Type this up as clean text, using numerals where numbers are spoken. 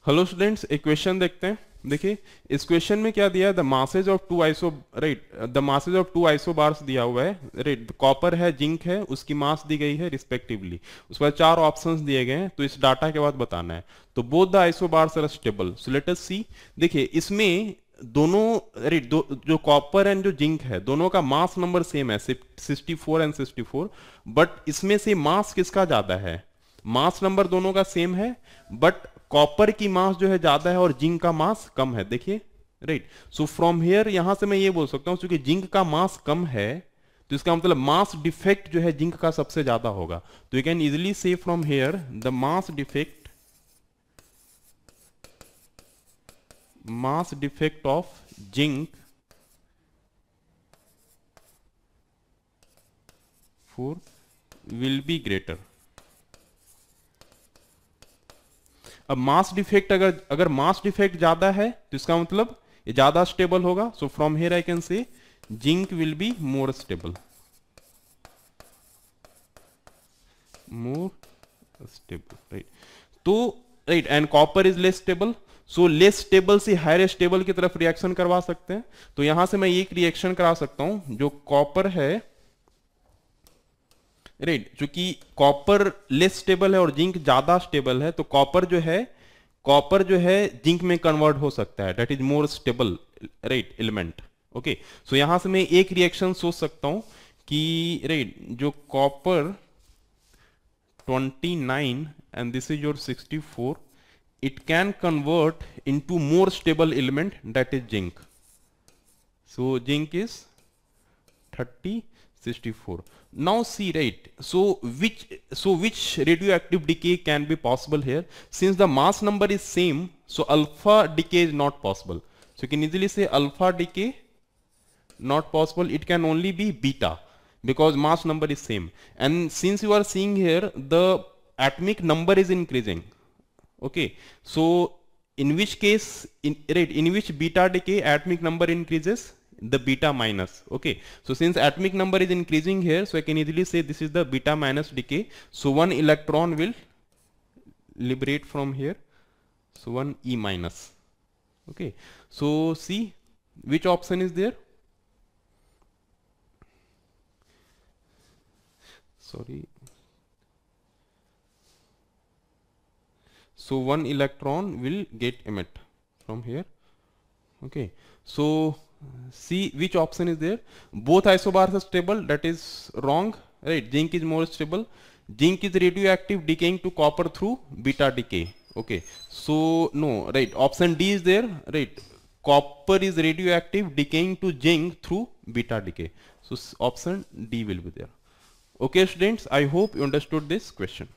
Hello students, एक question देखते हैं। देखिए इस क्वेश्चन में क्या दिया है, the masses of two iso right the masses of two isobars दिया हुआ है। राइट, कॉपर है, जिंक है, उसकी मास दी गई है रिस्पेक्टिवली। उसके बाद चार ऑप्शंस दिए गए हैं, तो इस डाटा के बाद बताना है। तो both the isobars are stable, so let us see. देखिए इसमें दोनों जो कॉपर एंड जो जिंक है, दोनों का मास नंबर सेम है, 64 एंड 64। बट इसमें से मास किसका ज्यादा है? मास नंबर दोनों का सेम है, बट कॉपर की मास जो है ज्यादा है और जिंक का मास कम है। देखिए राइट, सो फ्रॉम हियर यहां से मैं ये बोल सकता हूं क्योंकि जिंक का मास कम है, तो इसका मतलब मास डिफेक्ट जो है जिंक का सबसे ज्यादा होगा। तो यू कैन इजिली से from here the mass defect of zinc four will be greater. अब मास डिफेक्ट अगर मास डिफेक्ट ज्यादा है तो इसका मतलब ये ज्यादा स्टेबल होगा। So from here I can say zinc will be more stable, right. तो right, and copper is less stable, so less stable से हायर स्टेबल की तरफ रिएक्शन करवा सकते हैं। तो यहां से मैं एक रिएक्शन करा सकता हूं, जो कॉपर है राइट, चूंकि कॉपर लेस स्टेबल है और जिंक ज्यादा स्टेबल है, तो कॉपर जो है जिंक में कन्वर्ट हो सकता है, that is more stable right element. Okay, so यहां से मैं एक रिएक्शन सोच सकता हूं कि राइट जो copper 29 and this is your 64, it can convert into more stable element, that is zinc. So zinc is 30 64. Now see, right, so which radioactive decay can be possible here? Since the mass number is same, so alpha decay is not possible. So you can easily say alpha decay not possible, it can only be beta, because mass number is same. And since you are seeing here the atomic number is increasing, okay, so in which case, in which beta decay atomic number increases? The beta minus. Okay, so since atomic number is increasing here, so I can easily say this is the beta minus decay. So one electron will liberate from here, so one E minus. Okay, so see which option is there. Sorry, so one electron will get emit from here. Okay, so see which option is there. Both isobars are stable, that is wrong, right? Zinc is more stable. Zinc is radioactive, decaying to copper through beta decay. Okay, so no, right, option D is there, right? Copper is radioactive, decaying to zinc through beta decay. So option D will be there. Okay students, I hope you understood this question.